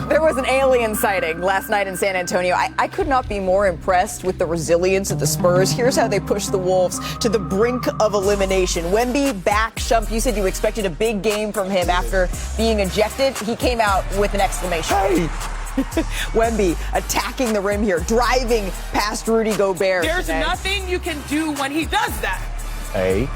There was an alien sighting last night in San Antonio. I could not be more impressed with the resilience of the Spurs. Here's how they pushed the Wolves to the brink of elimination. Wemby back. Shump, you said you expected a big game from him after being ejected. He came out with an exclamation. Hey! Wemby attacking the rim here, driving past Rudy Gobert. There's nothing you can do when he does that. Hey.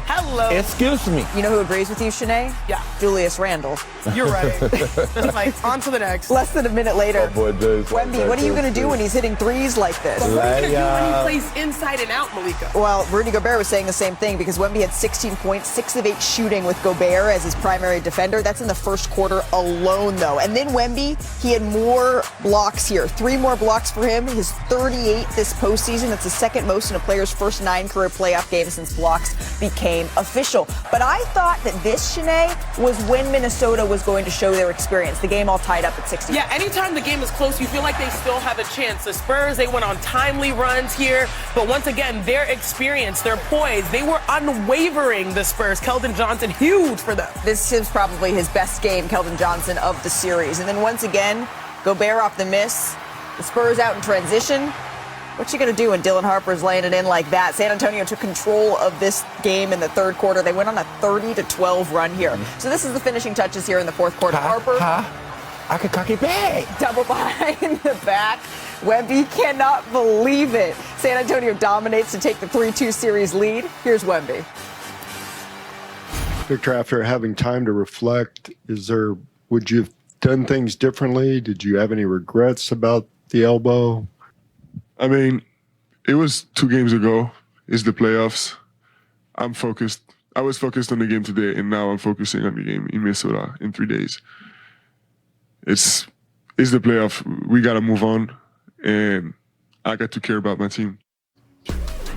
Hello. Excuse me. You know who agrees with you, Shanae? Yeah. Julius Randle. You're right. It's like, on to the next. Less than a minute later. Wemby, what are you going to do when he's hitting threes like this? But what are you going to do when he plays inside and out, Malika? Well, Rudy Gobert was saying the same thing because Wemby had 16 points, 6 of 8 shooting with Gobert as his primary defender. That's in the first quarter alone, though. And then Wemby, he had more blocks here. 3 more blocks for him. His 38 this postseason. That's the second most in a player's first 9 career playoff games since blocks became official. But I thought that this, Shanae, was when Minnesota was going to show their experience. The game all tied up at 60. Yeah, anytime the game is close, you feel like they still have a chance. The Spurs, they went on timely runs here. But once again, their experience, their poise, they were unwavering, the Spurs. Keldon Johnson, huge for them. This is probably his best game, Keldon Johnson, of the series. And then once again, Gobert off the miss. The Spurs out in transition. What's you going to do when Dylan Harper's laying it in like that? San Antonio took control of this game in the third quarter. They went on a 30-12 run here. So this is the finishing touches here in the fourth quarter. Harper. I could cock it back. Double behind the back. Wemby cannot believe it. San Antonio dominates to take the 3-2 series lead. Here's Wemby. Victor, after having time to reflect, would you have done things differently? Did you have any regrets about the elbow? I mean, it was 2 games ago. It's the playoffs. I'm focused. I was focused on the game today, and now I'm focusing on the game in Minnesota in 3 days. It's the playoff. We got to move on, and I got to care about my team.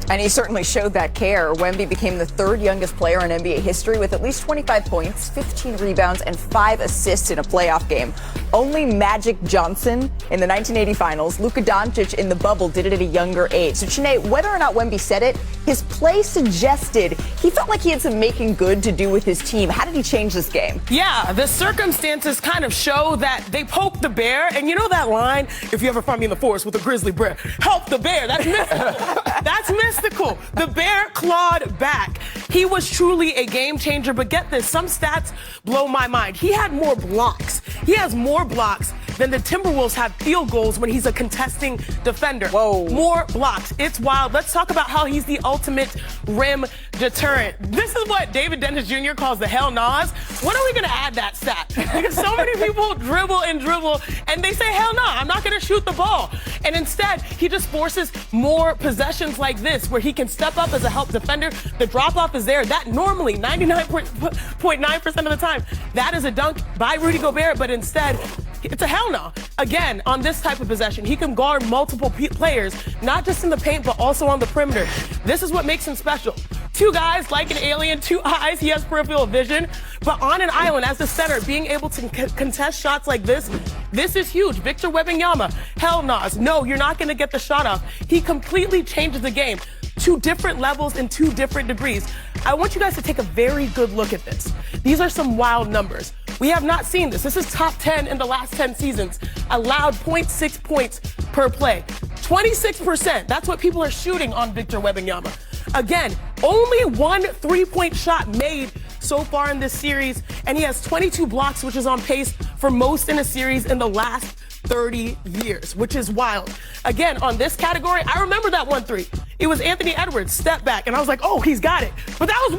And he certainly showed that care. Wemby became the 3rd youngest player in NBA history with at least 25 points, 15 rebounds, and 5 assists in a playoff game. Only Magic Johnson in the 1980 finals, Luka Doncic in the bubble did it at a younger age. So, Shanae, whether or not Wemby said it, his play suggested he felt like he had some making good to do with his team. How did he change this game? Yeah, the circumstances kind of show that they poked the bear. And you know that line, if you ever find me in the forest with a grizzly bear, help the bear. That's mystical. That's mystical. The bear clawed back. He was truly a game changer. But get this, some stats blow my mind. He had more blocks. He has more blocks than the Timberwolves have field goals when he's a contesting defender. Whoa. More blocks. It's wild. Let's talk about how he's the ultimate rim deterrent. This is what David Dennis Jr. calls the hell nas. When are we going to add that stat? Because so many people dribble and they say, hell no, I'm not going to shoot the ball. And instead, he just forces more possessions like this where he can step up as a help defender. The drop-off is there. That normally, 99.9% of the time, that is a dunk by Rudy Gobert, but instead, it's a hell no. Again, on this type of possession, he can guard multiple players, not just in the paint, but also on the perimeter. This is what makes him special. 2 guys like an alien, 2 eyes, he has peripheral vision. But on an island as the center, being able to contest shots like this is huge. Victor Wembanyama, hell no, you're not going to get the shot off. He completely changes the game. 2 different levels and 2 different degrees. I want you guys to take a very good look at this. These are some wild numbers. We have not seen this. This is top 10 in the last 10 seasons. Allowed 0.6 points per play. 26%. That's what people are shooting on Victor Wembanyama. Again, only 1 3-point shot made so far in this series, and he has 22 blocks, which is on pace for most in a series in the last 30 years, which is wild. Again, on this category, I remember that 1-3. It was Anthony Edwards, step back, and I was like, oh, he's got it. But that was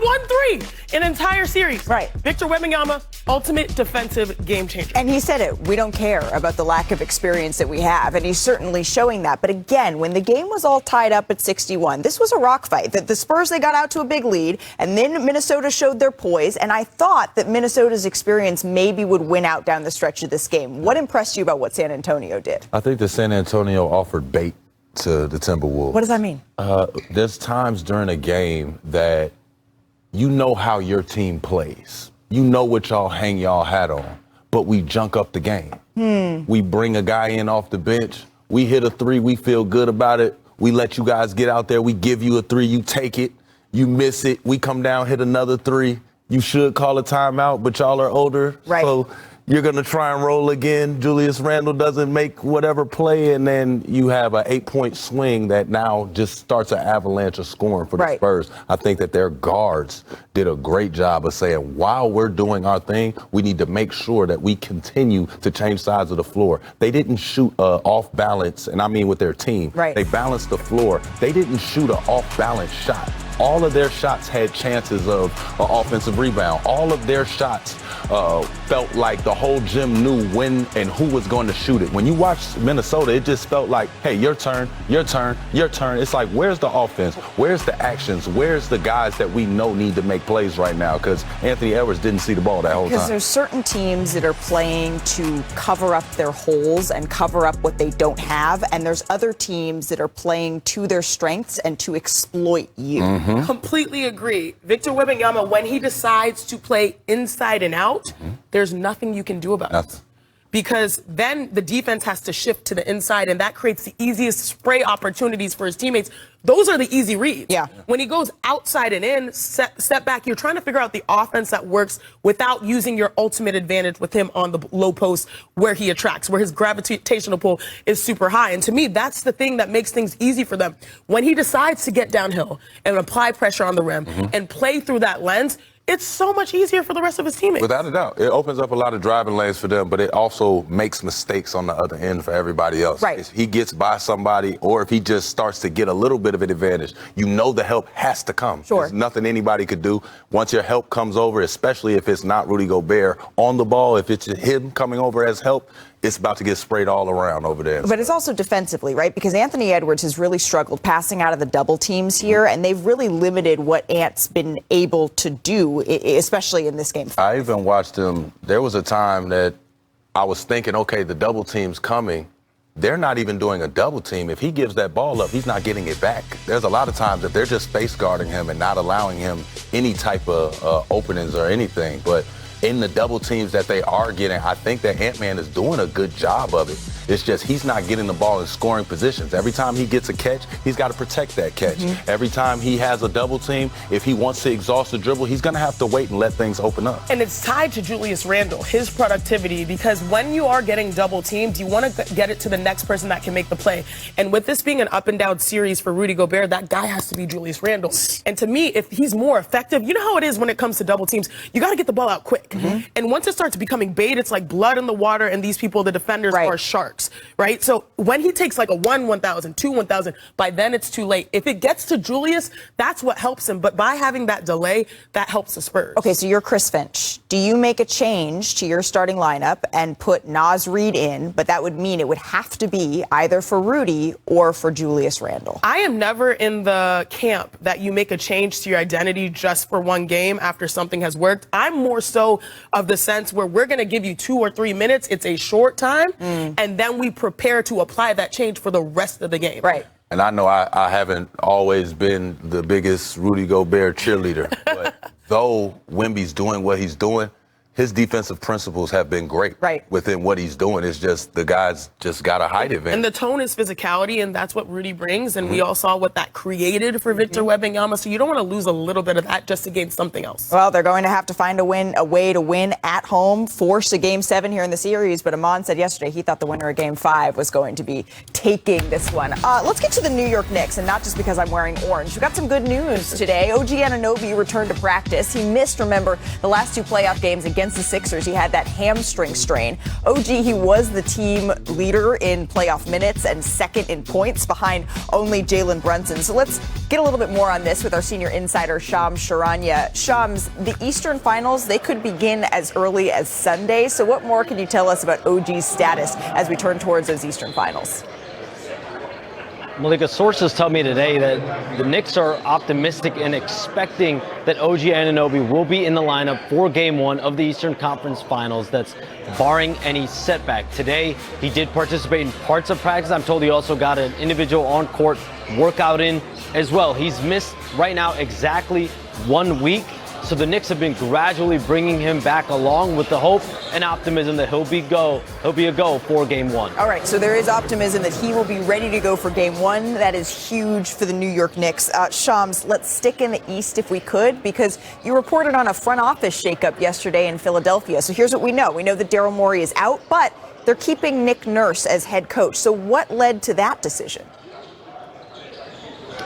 1-3 in an entire series. Right. Victor Wembanyama, ultimate defensive game changer. And he said it. We don't care about the lack of experience that we have, and he's certainly showing that. But again, when the game was all tied up at 61, this was a rock fight. The Spurs, they got out to a big lead, and then Minnesota showed their poise, and I thought that Minnesota's experience maybe would win out down the stretch of this game. What impressed you about what San Antonio did? I think that San Antonio offered bait to the Timberwolves. What does that mean? There's times during a game that you know how your team plays. You know what y'all hang y'all hat on, but we junk up the game. We bring a guy in off the bench. We hit a 3. We feel good about it. We let you guys get out there. We give you a 3. You take it. You miss it. We come down, hit another 3. You should call a timeout, but y'all are older. Right. So You're going to try and roll again. Julius Randle doesn't make whatever play, and then you have an 8-point swing that now just starts an avalanche of scoring for the Spurs. I think that their guards did a great job of saying, while we're doing our thing, we need to make sure that we continue to change sides of the floor. They didn't shoot off balance, and I mean with their team. They balanced the floor. They didn't shoot an off balance shot. All of their shots had chances of an offensive rebound. All of their shots felt like the whole gym knew when and who was going to shoot it. When you watch Minnesota, it just felt like, hey, your turn, your turn, your turn. It's like, where's the offense? Where's the actions? Where's the guys that we know need to make plays right now? Because Anthony Edwards didn't see the ball that whole time. Because there's certain teams that are playing to cover up their holes and cover up what they don't have. And there's other teams that are playing to their strengths and to exploit you. Completely agree. Victor Wembanyama, when he decides to play inside and out, there's nothing you can do about it. Because then the defense has to shift to the inside, and that creates the easiest spray opportunities for his teammates. Those are the easy reads. When he goes outside and in, step back, you're trying to figure out the offense that works without using your ultimate advantage with him on the low post where he attracts, where his gravitational pull is super high. And to me, that's the thing that makes things easy for them. When he decides to get downhill and apply pressure on the rim and play through that lens, it's so much easier for the rest of his teammates. Without a doubt. It opens up a lot of driving lanes for them, but it also makes mistakes on the other end for everybody else. If he gets by somebody or if he just starts to get a little bit of an advantage, you know the help has to come. There's nothing anybody could do. Once your help comes over, especially if it's not Rudy Gobert on the ball, if it's him coming over as help, it's about to get sprayed all around over there. But it's also defensively, right? Because Anthony Edwards has really struggled passing out of the double teams here, and they've really limited what Ant's been able to do, especially in this game. I even watched him. There was a time that I was thinking, okay, the double team's coming. They're not even doing a double team. If he gives that ball up, he's not getting it back. There's a lot of times that they're just space guarding him and not allowing him any type of openings or anything. But in the double teams that they are getting, I think that Ant-Man is doing a good job of it. It's just he's not getting the ball in scoring positions. Every time he gets a catch, he's got to protect that catch. Every time he has a double team, if he wants to exhaust the dribble, he's going to have to wait and let things open up. And it's tied to Julius Randle, his productivity, because when you are getting double teamed, you want to get it to the next person that can make the play. And with this being an up and down series for Rudy Gobert, that guy has to be Julius Randle. And to me, if he's more effective, you know how it is when it comes to double teams, you got to get the ball out quick. And once it starts becoming bait, it's like blood in the water, and these people, the defenders, are sharks, right? So when he takes like a 1,000, 2,000, by then it's too late. If it gets to Julius, that's what helps him. But by having that delay, that helps the Spurs. Okay, so you're Chris Finch. Do you make a change to your starting lineup and put Naz Reid in, but that would mean it would have to be either for Rudy or for Julius Randle? I am never in the camp that you make a change to your identity just for one game after something has worked. I'm more so of the sense where we're going to give you 2 or 3 minutes. It's a short time, and then we prepare to apply that change for the rest of the game. And I know I haven't always been the biggest Rudy Gobert cheerleader, but though Wemby's doing what he's doing, his defensive principles have been great within what he's doing. It's just the guys just got a height advantage. And the tone is physicality, and that's what Rudy brings. And we all saw what that created for Victor Wembanyama. So you don't want to lose a little bit of that just to gain something else. Well, they're going to have to find a way to win at home, force a Game 7 here in the series. But Amon said yesterday he thought the winner of Game 5 was going to be taking this one. Let's get to the New York Knicks, and not just because I'm wearing orange. We got some good news today. OG Anunoby returned to practice. He missed, remember, the last 2 playoff games against the Sixers. He had that hamstring strain. OG, he was the team leader in playoff minutes and second in points behind only Jalen Brunson. So let's get a little bit more on this with our senior insider, Shams Charania. Shams, the Eastern Finals, they could begin as early as Sunday. So what more can you tell us about OG's status as we turn towards those Eastern Finals? Malika, sources tell me today that the Knicks are optimistic and expecting that OG Anunoby will be in the lineup for Game 1 of the Eastern Conference Finals. That's barring any setback. Today, he did participate in parts of practice. I'm told he also got an individual on-court workout in as well. He's missed right now exactly 1 week. So the Knicks have been gradually bringing him back, along with the hope and optimism that he'll be a go for Game 1. All right, so there is optimism that he will be ready to go for Game 1. That is huge for the New York Knicks. Shams, let's stick in the East if we could, because you reported on a front office shakeup yesterday in Philadelphia. So here's what we know. We know that Daryl Morey is out, but they're keeping Nick Nurse as head coach. So what led to that decision?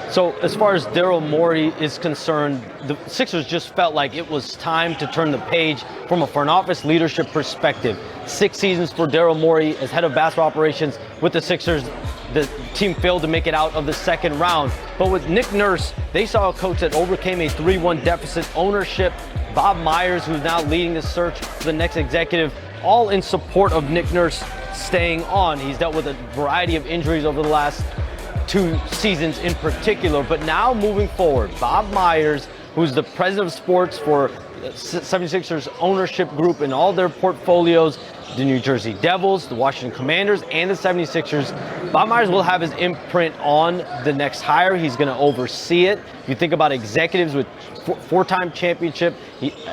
So as far as Daryl Morey is concerned, the Sixers just felt like it was time to turn the page from a front office leadership perspective. 6 seasons for Daryl Morey as head of basketball operations with the Sixers. The team failed to make it out of the second round. But with Nick Nurse, they saw a coach that overcame a 3-1 deficit. Ownership, Bob Myers, who's now leading the search for the next executive, all in support of Nick Nurse staying on. He's dealt with a variety of injuries over the last 2 seasons in particular, but now moving forward, Bob Myers, who's the president of sports for 76ers ownership group and all their portfolios, the New Jersey Devils, the Washington Commanders, and the 76ers, Bob Myers will have his imprint on the next hire. He's going to oversee it. You think about executives with 4-time championship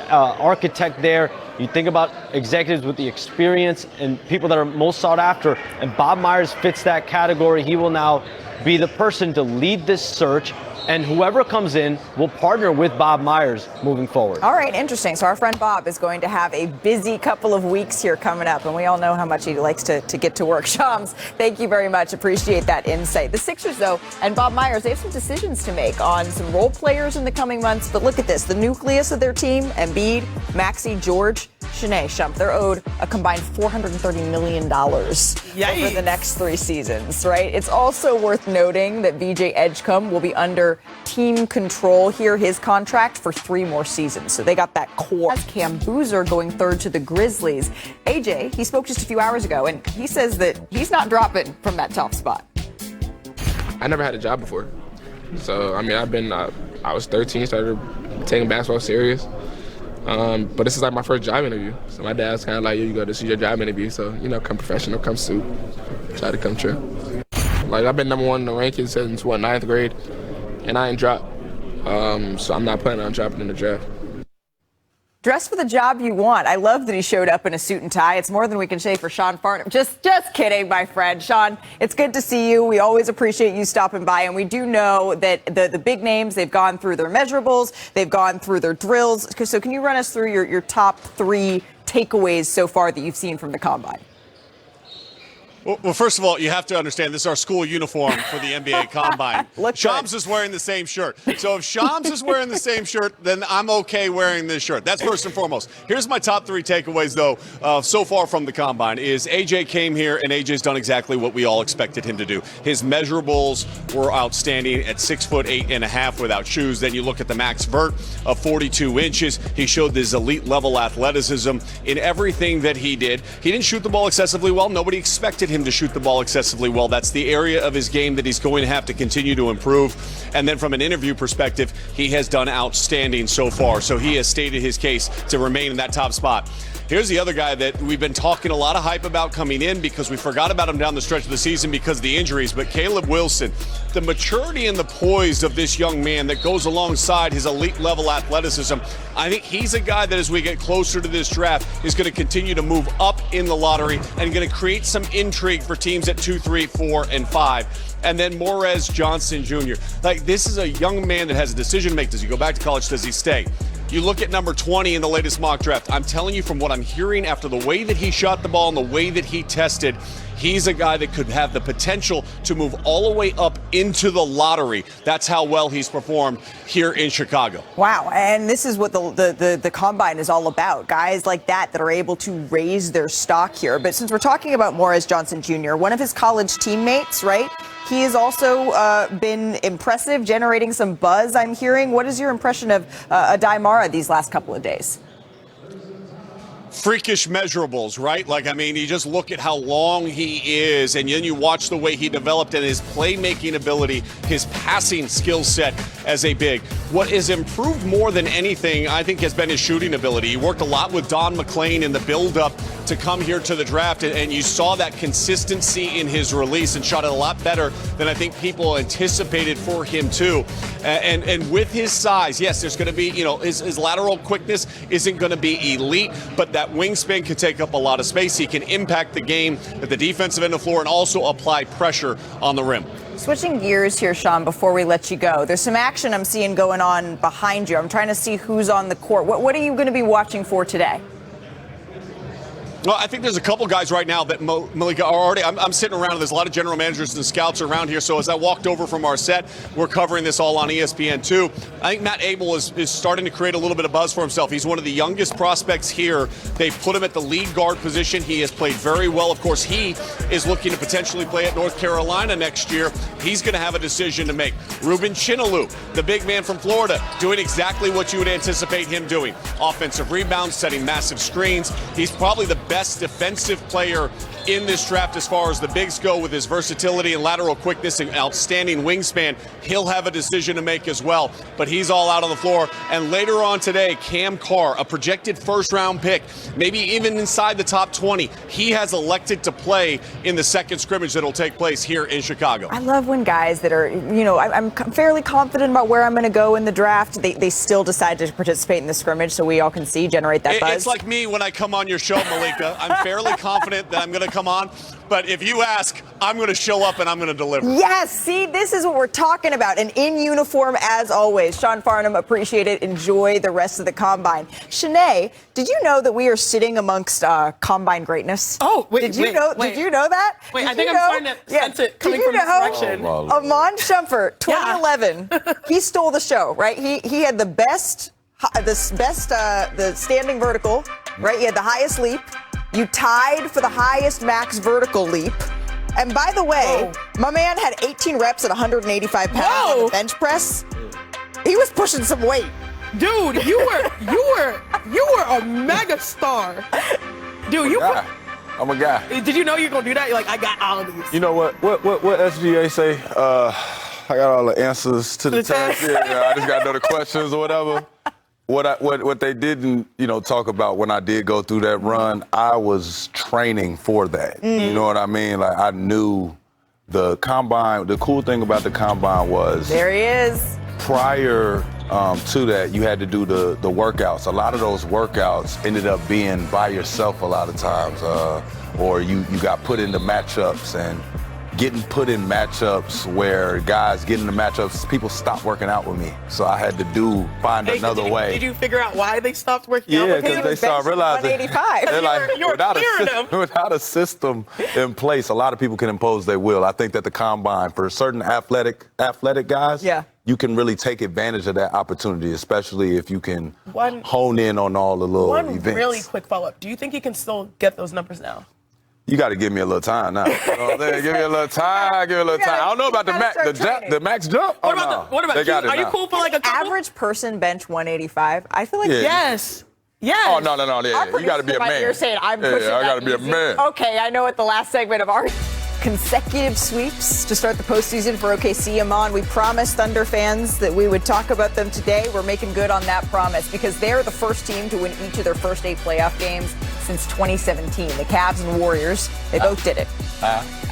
architect there. You think about executives with the experience and people that are most sought after, and Bob Myers fits that category. He will now be the person to lead this search, and whoever comes in will partner with Bob Myers moving forward. All right, interesting. So our friend Bob is going to have a busy couple of weeks here coming up, and we all know how much he likes to get to work. Shams, thank you very much. Appreciate that insight. The Sixers, though, and Bob Myers, they have some decisions to make on some role players in the coming months. But look at this. The nucleus of their team, Embiid, Maxey, George, Shanae, Shump, they're owed a combined $430 million over the next 3 seasons, right? It's also worth noting that VJ Edgecombe will be under team control here, his contract for 3 more seasons. So they got that core. Cam Boozer going third to the Grizzlies. AJ, he spoke just a few hours ago, and he says that he's not dropping from that top spot. I never had a job before. So, I mean, I was 13, started taking basketball serious. But this is like my first job interview. So my dad's kind of like, you go, this is your job interview. So, come professional, come suit, try to come true. Like, I've been number 1 in the rankings since, 9th grade, and I ain't dropped. So I'm not planning on dropping in the draft. Dress for the job you want. I love that he showed up in a suit and tie. It's more than we can say for Sean Farnham. Just kidding, my friend. Sean, it's good to see you. We always appreciate you stopping by. And we do know that the big names, they've gone through their measurables. They've gone through their drills. So can you run us through your top 3 takeaways so far that you've seen from the Combine? Well, first of all, you have to understand this is our school uniform for the NBA Combine. Shams is wearing the same shirt. So if Shams is wearing the same shirt, then I'm okay wearing this shirt. That's first and foremost. Here's my top 3 takeaways, though, so far from the Combine, is AJ came here, and AJ's done exactly what we all expected him to do. His measurables were outstanding at 6'8.5" without shoes. Then you look at the max vert of 42 inches. He showed this elite-level athleticism in everything that he did. He didn't shoot the ball excessively well. Nobody expected him to shoot the ball excessively well. That's the area of his game that he's going to have to continue to improve. And then from an interview perspective, he has done outstanding so far. So he has stated his case to remain in that top spot. Here's the other guy that we've been talking a lot of hype about coming in because we forgot about him down the stretch of the season because of the injuries. But Caleb Wilson, the maturity and the poise of this young man that goes alongside his elite level athleticism, I think he's a guy that as we get closer to this draft is going to continue to move up in the lottery and going to create some intrigue for teams at 2, 3, 4, and 5. And then Morez Johnson Jr. Like, this is a young man that has a decision to make. Does he go back to college? Does he stay? You look at number 20 in the latest mock draft. I'm telling you from what I'm hearing after the way that he shot the ball and the way that he tested, he's a guy that could have the potential to move all the way up into the lottery. That's how well he's performed here in Chicago. Wow, and this is what the Combine is all about. Guys like that are able to raise their stock here. But since we're talking about Morez Johnson Jr., one of his college teammates, right? He has also been impressive, generating some buzz, I'm hearing. What is your impression of Adai Mara these last couple of days? Freakish measurables, right? Like, I mean, you just look at how long he is, and then you watch the way he developed and his playmaking ability, his passing skill set as a big. What has improved more than anything, I think, has been his shooting ability. He worked a lot with Don McClain in the build-up to come here to the draft, and you saw that consistency in his release and shot it a lot better than I think people anticipated for him too. And with his size, yes, there's going to be, his lateral quickness isn't going to be elite, but that wingspan can take up a lot of space. He can impact the game at the defensive end of the floor and also apply pressure on the rim. Switching gears here, Sean, before we let you go, there's some action I'm seeing going on behind you. I'm trying to see who's on the court. What are you going to be watching for today? Well, I think there's a couple guys right now that, Malika, are already. I'm sitting around. There's a lot of general managers and scouts around here. So as I walked over from our set, we're covering this all on ESPN too. I think Matt Abel is starting to create a little bit of buzz for himself. He's one of the youngest prospects here. They put him at the lead guard position. He has played very well. Of course, he is looking to potentially play at North Carolina next year. He's going to have a decision to make. Ruben Chinaloo, the big man from Florida, doing exactly what you would anticipate him doing. Offensive rebounds, setting massive screens. He's probably the best defensive player in this draft as far as the bigs go, with his versatility and lateral quickness and outstanding wingspan. He'll have a decision to make as well, but he's all out on the floor. And later on today, Cam Carr, a projected first-round pick, maybe even inside the top 20, he has elected to play in the second scrimmage that'll take place here in Chicago. I love when guys that are, I'm fairly confident about where I'm going to go in the draft, they still decide to participate in the scrimmage so we all can generate that buzz. It's like me when I come on your show, Malika. I'm fairly confident that I'm going to come on, but if you ask, I'm going to show up and I'm going to deliver. Yes, see, this is what we're talking about. And in uniform, as always. Sean Farnham, appreciate it. Enjoy the rest of the Combine. Shanae, did you know that we are sitting amongst Combine greatness? Oh, wait, Did you know that? Wait, Did I think you I'm starting to sense it coming from this direction. Amon Shumpert, 2011, he stole the show, right? He had the standing vertical, right? He had the highest leap. You tied for the highest max vertical leap. And by the way, my man had 18 reps at 185 pounds on the bench press. He was pushing some weight. Dude, you were a mega star. Dude, I'm a guy. Did you know you're gonna do that? You're like, I got all of these. You know what SGA say? I got all the answers to the test. I just got to know the questions or whatever. What they didn't, talk about when I did go through that run, I was training for that. You know what I mean? Like, I knew the Combine. The cool thing about the Combine was there he is. Prior to that, you had to do the workouts. A lot of those workouts ended up being by yourself a lot of times, or you got put into matchups, and getting put in matchups where guys get into matchups, people stopped working out with me. So I had to find another way. Did you figure out why they stopped working out with you? Yeah, because they started realizing 185. they're like, without a system in place, a lot of people can impose their will. I think that the Combine, for certain athletic guys, you can really take advantage of that opportunity, especially if you can hone in on all the little events. One really quick follow-up. Do you think you can still get those numbers now? You got to give me a little time now. Give me a little time. I don't know about the max jump. What about you? Are you cool for like a couple? Average person bench 185. I feel like yes. Oh, no. Yeah. You got to be a man. You're saying I'm pushing I got to that be a easy. man. Okay, I know what the last segment of our consecutive sweeps to start the postseason for OKC. Amon, we promised Thunder fans that we would talk about them today. We're making good on that promise because they're the first team to win each of their first 8 playoff games since 2017. The Cavs and Warriors, they both did it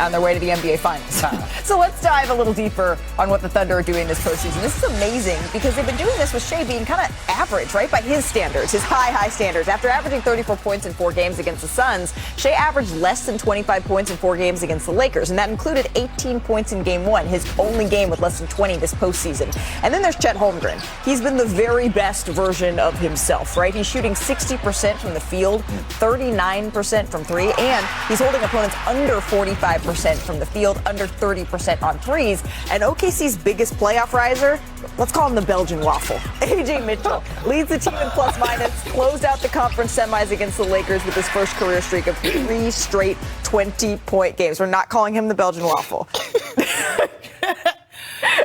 on their way to the NBA Finals. So let's dive a little deeper on what the Thunder are doing this postseason. This is amazing because they've been doing this with Shea being kind of average, right, by his standards, his high standards. After averaging 34 points in 4 games against the Suns, Shea averaged less than 25 points in 4 games against the Lakers, and that included 18 points in Game 1, his only game with less than 20 this postseason. And then there's Chet Holmgren. He's been the very best version of himself, right? He's shooting 60% from the field, 39% from 3, and he's holding opponents under 45% from the field, under 30% on threes. And OKC's biggest playoff riser, let's call him the Belgian waffle. AJ Mitchell leads the team in plus-minus, closed out the conference semis against the Lakers with his first career streak of 3 straight 20-point games. We're not calling him the Belgian waffle.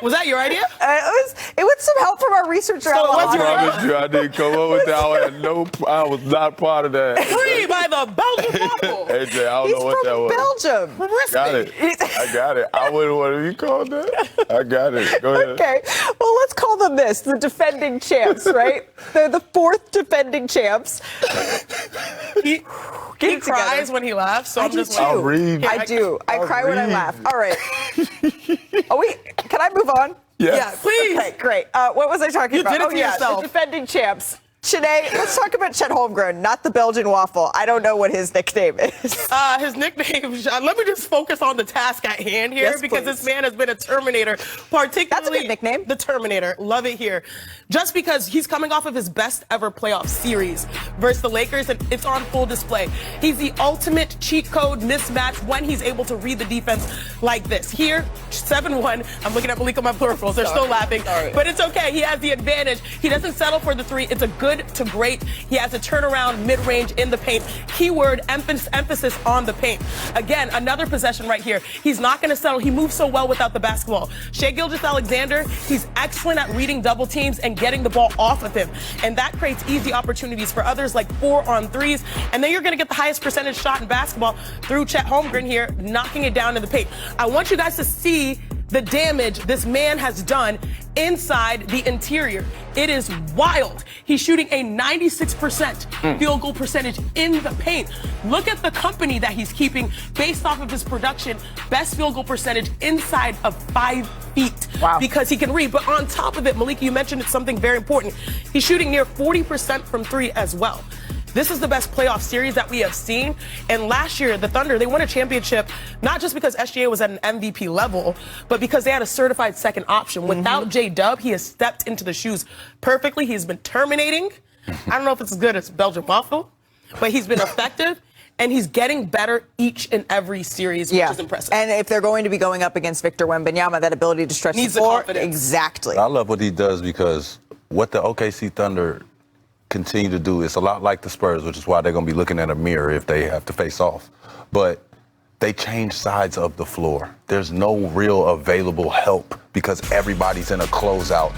Was that your idea? It was some help from our researcher. I promise you, I didn't come up with that. I was not part of that. 3 by the Belgian waffle. AJ, I don't know what that was. Belgium. Got it. I got it. I wouldn't want to be called that. I got it. Go ahead. Okay. Well, let's let's call them this, the defending champs, right? They're the 4th defending champs. He cries when he laughs, so I'm just like, I'll read. I do. I cry when I laugh. All right. Can I move on? Yes. yeah, please. Okay, great. What was I talking about? did it to yourself. The defending champs. Shanae, let's talk about Chet Holmgren, not the Belgian waffle. I don't know what his nickname is. His nickname, let me just focus on the task at hand here, Yes, because please. this man has been a Terminator, particularly. That's a good nickname. The Terminator. Love it here. Just because he's coming off of his best ever playoff series versus the Lakers, and it's on full display. He's the ultimate cheat code mismatch when he's able to read the defense like this. Here, 7-1. I'm looking at Malik on my plurals. They're still laughing. Sorry. But it's okay. He has the advantage. He doesn't settle for the 3. It's a good to great. He has a turnaround mid-range in the paint. Keyword emphasis on the paint. Again, another possession right here. He's not going to settle. He moves so well without the basketball. Shai Gilgeous-Alexander, he's excellent at reading double teams and getting the ball off of him. And that creates easy opportunities for others, like 4-on-3s. And then you're going to get the highest percentage shot in basketball through Chet Holmgren here, knocking it down in the paint. I want you guys to see the damage this man has done inside the interior. It is wild. He's shooting a 96% field goal percentage in the paint. Look at the company that he's keeping based off of his production. Best field goal percentage inside of 5 feet. Wow. Because he can read. But on top of it, Malika, you mentioned something very important. He's shooting near 40% from 3 as well. This is the best playoff series that we have seen. And last year, the Thunder, they won a championship, not just because SGA was at an MVP level, but because they had a certified second option. Without J-Dub, he has stepped into the shoes perfectly. He's been terminating. I don't know if it's as good as Belgian waffle, but he's been effective. And he's getting better each and every series, which is impressive. And if they're going to be going up against Victor Wembanyama, that ability to stretch Needs the the floor. confidence. Exactly. I love what he does, because what the OKC Thunder continue to do is a lot like the Spurs, which is why they're going to be looking at a mirror if they have to face off. But they change sides of the floor. There's no real available help because everybody's in a closeout.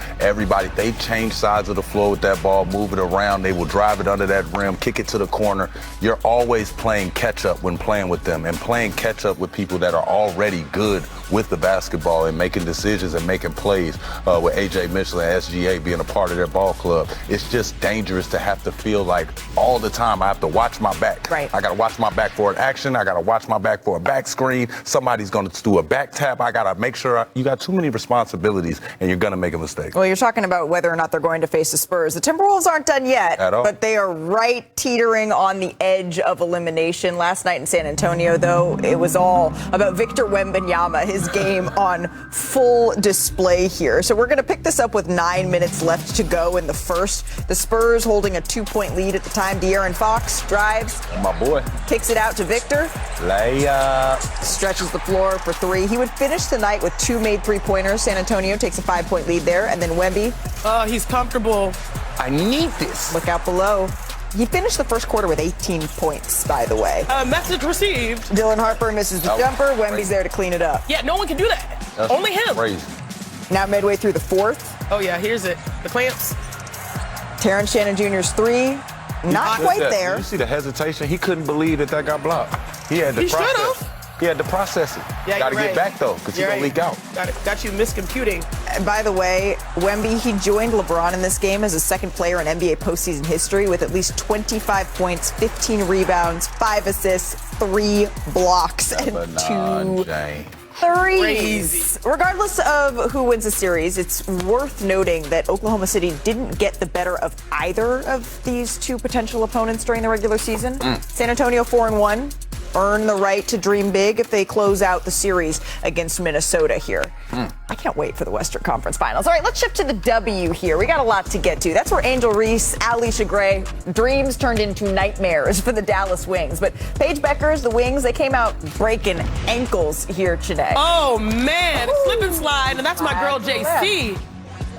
They change sides of the floor with that ball, move it around. They will drive it under that rim, kick it to the corner. You're always playing catch up when playing with them, and playing catch up with people that are already good with the basketball and making decisions and making plays, with AJ Mitchell and SGA being a part of their ball club. It's just dangerous to have to feel like all the time I have to watch my back. Right. I got to watch my back for an action. I got to watch my back for a back screen. Somebody's going to do a back tap. I got to make sure you got too many responsibilities and you're going to make a mistake. Well, you're talking about whether or not they're going to face the Spurs. The Timberwolves aren't done yet, At all. but they are right teetering on the edge of elimination. Last night in San Antonio, though, it was all about Victor Wembanyama, his game on full display here. So we're going to pick this up with 9 minutes left to go in the first. The Spurs holding a 2-point lead at the time. De'Aaron Fox drives. My boy. Kicks it out to Victor. Layup. Stretches the floor for 3. He would finish the night with 2 made 3-pointers. San Antonio takes a 5-point lead there. And then Wemby. Oh, he's comfortable. I need this. Look out below. He finished the first quarter with 18 points, by the way. Message received. Dylan Harper misses the Oh, jumper. Wemby's crazy. there to clean it up. Yeah, no one can do that. That's Only him. Crazy. Now midway through the fourth. Oh, yeah, here's it. The clamps. Terrence Shannon Jr.'s 3. Not quite Did there. you see the hesitation? He couldn't believe that got blocked. He had to He process. should've. He had to process it. Yeah, Got to you're get right. back, though, because he's You're going to right. leak out. Got you miscomputing. And by the way, Wemby, he joined LeBron in this game as the second player in NBA postseason history with at least 25 points, 15 rebounds, 5 assists, 3 blocks, and 2 Jane. threes. Crazy. Regardless of who wins the series, it's worth noting that Oklahoma City didn't get the better of either of these two potential opponents during the regular season. San Antonio 4-1. Earn the right to dream big if they close out the series against Minnesota here. I can't wait for the Western Conference Finals. All right, let's shift to the W here. We got a lot to get to. That's where Angel Reese, Alicia Gray, dreams turned into nightmares for the Dallas Wings. But Paige Beckers, the Wings, they came out breaking ankles here today. Oh, man. Slip and slide. And that's my girl, Yeah. JC.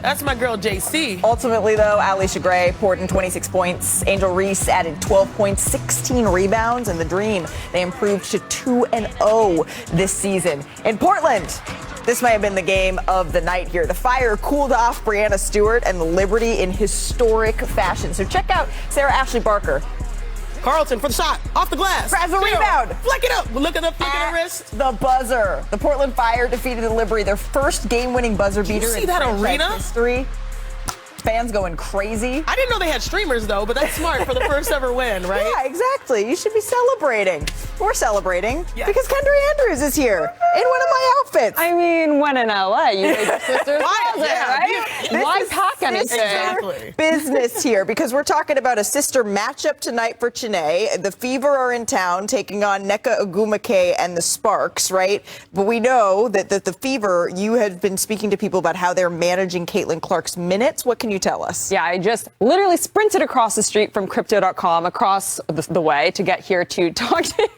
That's my girl, JC. Ultimately, though, Alicia Gray poured in 26 points. Angel Reese added 12 points, 16 rebounds, and the Dream, they improved to 2-0 this season. In Portland, this might have been the game of the night here. The Fire cooled off Brianna Stewart and the Liberty in historic fashion. So check out Sarah Ashley Barker Carlton for the shot. Off the glass. Grabs a rebound. Flick it up. Look at the flick of the wrist. The buzzer. The Portland Fire defeated the Liberty, their first game-winning buzzer beater see in that franchise arena? history. Fans going crazy. I didn't know they had streamers, though, but that's smart for the first ever win, right? Yeah, exactly. You should be celebrating. We're celebrating because Kendra Andrews is here in one of my outfits. I mean, when in LA, you made your sister's closet, right? Why pack anything? Exactly. Business here because we're talking about a sister matchup tonight for Chennai. The Fever are in town taking on Nneka Ogwumike and the Sparks, right? But we know that the Fever, you had been speaking to people about how they're managing Caitlin Clark's minutes. What can you tell us? Yeah, I just literally sprinted across the street from crypto.com across the way to get here to talk to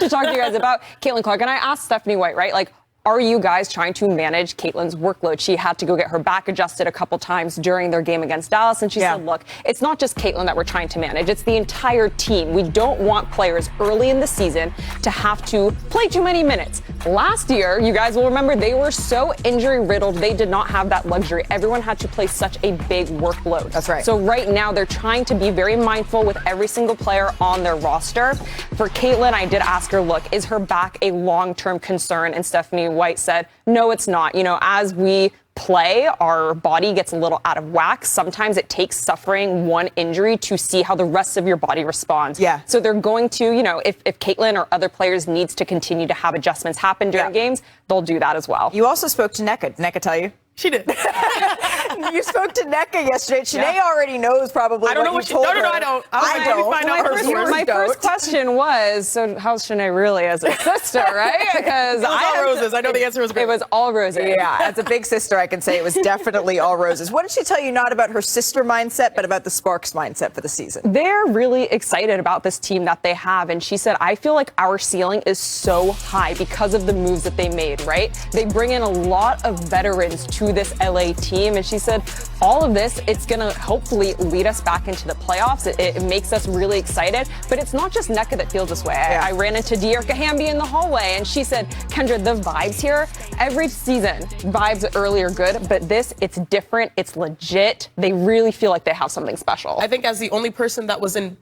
you guys about Caitlin Clark. And I asked Stephanie White, right, like, are you guys trying to manage Caitlin's workload? She had to go get her back adjusted a couple times during their game against Dallas. And she said, look, it's not just Caitlin that we're trying to manage. It's the entire team. We don't want players early in the season to have to play too many minutes. Last year, you guys will remember, they were so injury riddled. They did not have that luxury. Everyone had to play such a big workload. That's right. So right now, they're trying to be very mindful with every single player on their roster. For Caitlin, I did ask her, look, is her back a long-term concern? And Stephanie White said, no, it's not. You know, as we play, our body gets a little out of whack. Sometimes it takes suffering one injury to see how the rest of your body responds. Yeah. So they're going to, you know, if Caitlin or other players needs to continue to have adjustments happen during games, they'll do that as well. You also spoke to Nneka. Did Nneka tell you? She did. You spoke to Nneka yesterday. Shanae already knows probably. I don't know what she told her. No, I don't. I don't. My first question was, so how's Shanae really as a sister, right? Because it was all roses. I know the answer was great. It was all roses. Yeah, as a big sister, I can say it was definitely all roses. What did she tell you, not about her sister mindset, but about the Sparks mindset for the season? They're really excited about this team that they have. And she said, I feel like our ceiling is so high because of the moves that they made, right? They bring in a lot of veterans to this LA team. And she said, all of this, it's going to hopefully lead us back into the playoffs. It makes us really excited. But it's not just Nneka that feels this way. I ran into De'Arca Hamby in the hallway, and she said, Kendra, the vibes here, every season, vibes early are good, but this, it's different. It's legit. They really feel like they have something special. I think as the only person that was in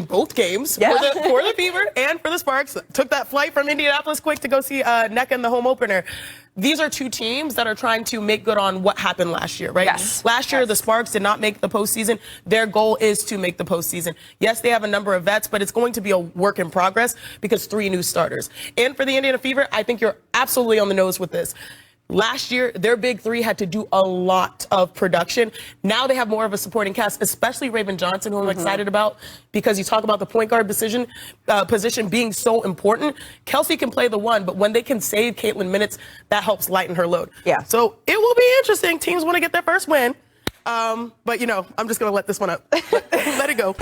both games for the Fever and for the Sparks, took that flight from Indianapolis quick to go see Nneka in the home opener. These are two teams that are trying to make good on what happened last year, right? Yes. Last year, the Sparks did not make the postseason. Their goal is to make the postseason. Yes, they have a number of vets, but it's going to be a work in progress because 3 new starters. And for the Indiana Fever, I think you're absolutely on the nose with this. Last year, their big 3 had to do a lot of production. Now they have more of a supporting cast, especially Raven Johnson, who I'm excited about because you talk about the point guard position being so important. Kelsey can play the 1, but when they can save Caitlin minutes, that helps lighten her load. Yeah. So it will be interesting. Teams want to get their first win. But, you know, I'm just going to let this one up. Let it go.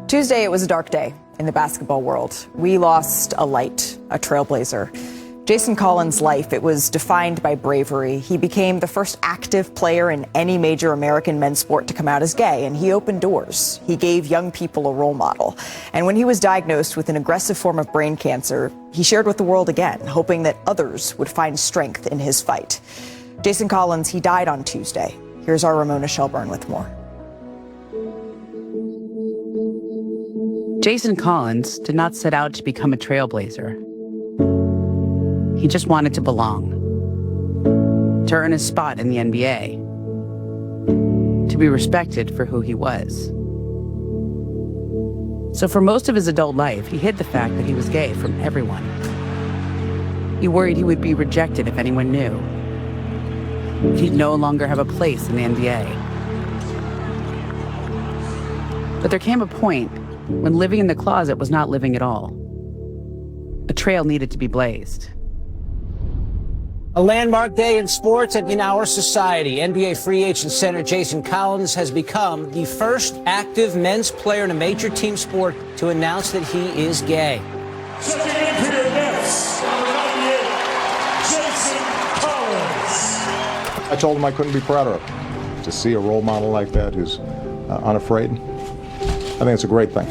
Tuesday, it was a dark day in the basketball world. We lost a light, a trailblazer. Jason Collins' life, it was defined by bravery. He became the first active player in any major American men's sport to come out as gay, and he opened doors. He gave young people a role model. And when he was diagnosed with an aggressive form of brain cancer, he shared with the world again, hoping that others would find strength in his fight. Jason Collins, he died on Tuesday. Here's our Ramona Shelburne with more. Jason Collins did not set out to become a trailblazer. He just wanted to belong, to earn a spot in the NBA, to be respected for who he was. So for most of his adult life, he hid the fact that he was gay from everyone. He worried he would be rejected if anyone knew. He'd no longer have a place in the NBA. But there came a point when living in the closet was not living at all. A trail needed to be blazed. A landmark day in sports and in our society. NBA free agent center Jason Collins has become the first active men's player in a major team sport to announce that he is gay. Checking in for your Nets, number 98, Jason Collins. I told him I couldn't be prouder of him. To see a role model like that who's unafraid, I think it's a great thing.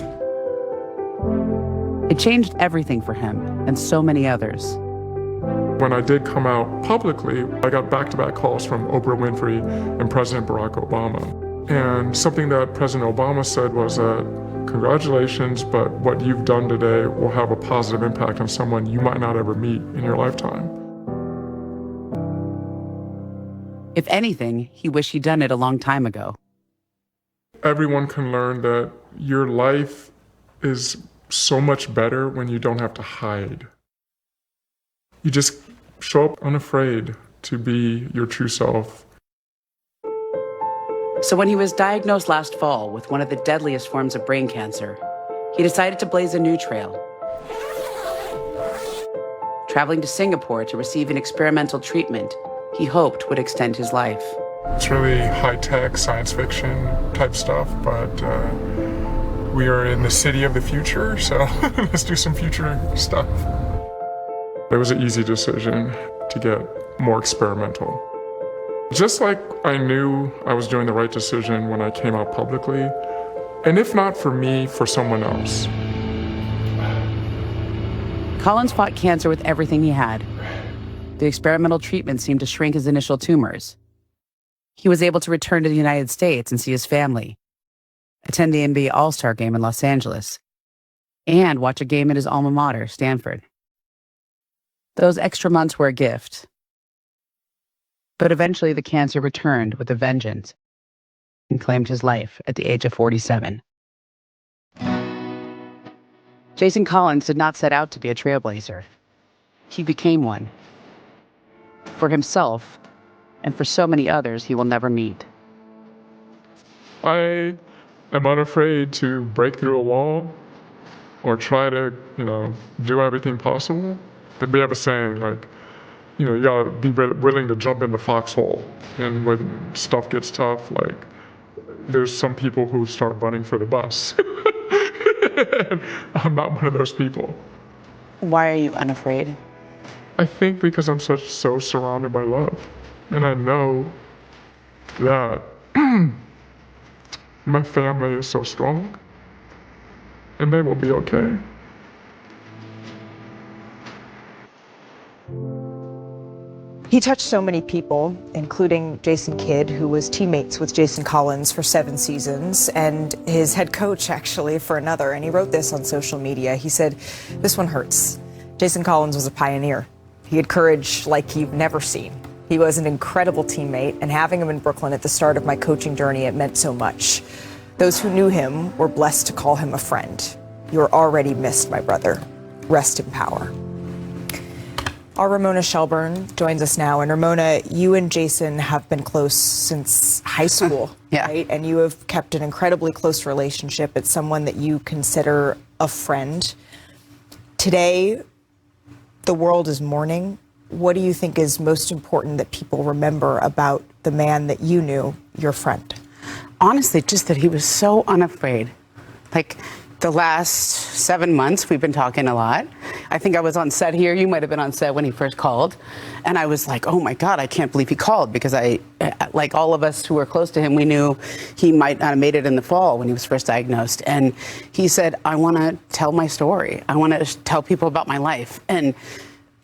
It changed everything for him and so many others. When I did come out publicly, I got back-to-back calls from Oprah Winfrey and President Barack Obama. And something that President Obama said was that congratulations, but what you've done today will have a positive impact on someone you might not ever meet in your lifetime. If anything, he wished he'd done it a long time ago. Everyone can learn that your life is so much better when you don't have to hide. You just show up unafraid to be your true self. So when he was diagnosed last fall with one of the deadliest forms of brain cancer, he decided to blaze a new trail. Traveling to Singapore to receive an experimental treatment he hoped would extend his life. It's really high-tech, science fiction type stuff, but we are in the city of the future, so let's do some future stuff. It was an easy decision to get more experimental. Just like I knew I was doing the right decision when I came out publicly, and if not for me, for someone else. Collins fought cancer with everything he had. The experimental treatment seemed to shrink his initial tumors. He was able to return to the United States and see his family, attend the NBA All-Star game in Los Angeles, and watch a game at his alma mater, Stanford. Those extra months were a gift. But eventually the cancer returned with a vengeance and claimed his life at the age of 47. Jason Collins did not set out to be a trailblazer. He became one. For himself, and for so many others he will never meet. I am unafraid to break through a wall or try to, do everything possible. But we have a saying, you gotta be willing to jump in the foxhole. And when stuff gets tough, there's some people who start running for the bus. I'm not one of those people. Why are you unafraid? I think because I'm so surrounded by love. And I know that my family is so strong. And they will be okay. He touched so many people, including Jason Kidd, who was teammates with Jason Collins for 7 seasons, and his head coach, actually, for another. And he wrote this on social media. He said, "This one hurts. Jason Collins was a pioneer. He had courage like you've never seen. He was an incredible teammate, and having him in Brooklyn at the start of my coaching journey, it meant so much. Those who knew him were blessed to call him a friend. You're already missed, my brother. Rest in power." Our Ramona Shelburne joins us now. And Ramona, you and Jason have been close since high school, right? And you have kept an incredibly close relationship. It's someone that you consider a friend. Today, the world is mourning. What do you think is most important that people remember about the man that you knew, your friend? Honestly, just that he was so unafraid. The last 7 months, we've been talking a lot. I think I was on set here. You might have been on set when he first called. And I was like, oh my God, I can't believe he called, because like all of us who were close to him, we knew he might not have made it in the fall when he was first diagnosed. And he said, I want to tell my story. I want to tell people about my life. And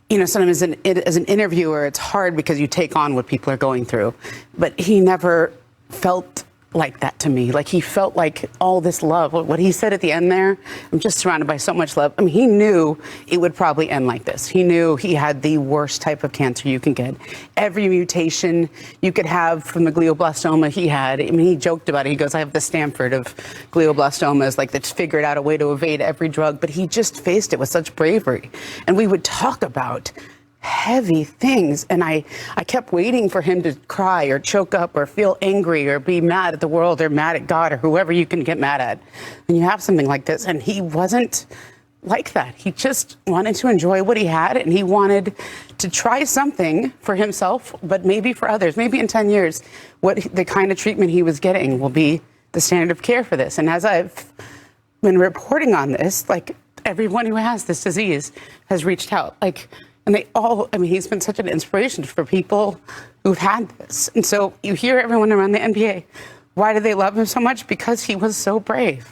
sometimes as an interviewer, it's hard because you take on what people are going through. But he never felt like that to me. He felt like all this love. What he said at the end there, I'm just surrounded by so much love. I mean, he knew it would probably end like this. He knew he had the worst type of cancer you can get. Every mutation you could have from the glioblastoma he had. I mean, he joked about it. He goes, I have the Stanford of glioblastomas, that's figured out a way to evade every drug. But he just faced it with such bravery. And we would talk about heavy things, and I kept waiting for him to cry or choke up or feel angry or be mad at the world or mad at God or whoever you can get mad at when you have something like this. And he wasn't like that. He just wanted to enjoy what he had, and he wanted to try something for himself, but maybe for others. Maybe in 10 years, the kind of treatment he was getting will be the standard of care for this. And as I've been reporting on this, everyone who has this disease has reached out. And he's been such an inspiration for people who've had this. And so you hear everyone around the NBA, why do they love him so much? Because he was so brave.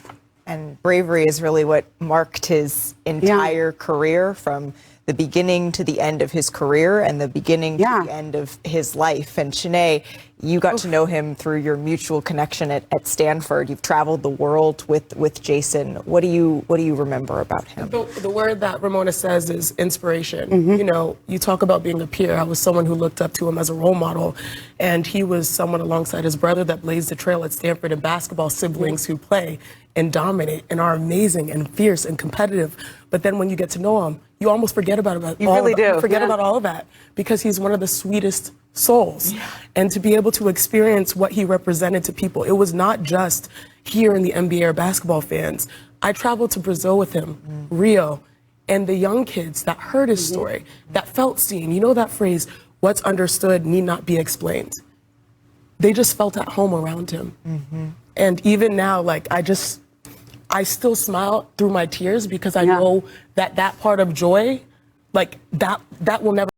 And bravery is really what marked his entire career, from the beginning to the end of his career and the beginning to the end of his life. And Shanae, you got to know him through your mutual connection at Stanford. You've traveled the world with Jason. What do you remember about him? The word that Ramona says is inspiration. You know, you talk about being a peer. I was someone who looked up to him as a role model, and he was someone alongside his brother that blazed the trail at Stanford, and basketball siblings who play and dominate and are amazing and fierce and competitive. But then when you get to know him, you almost forget about all of that because he's one of the sweetest souls. And to be able to experience what he represented to people, it was not just here in the NBA or basketball fans. I traveled to Brazil with him, Rio, and the young kids that heard his story, that felt seen. You know that phrase, what's understood need not be explained. They just felt at home around him. And even now, like, I still smile through my tears because I know that part of joy, like, that will never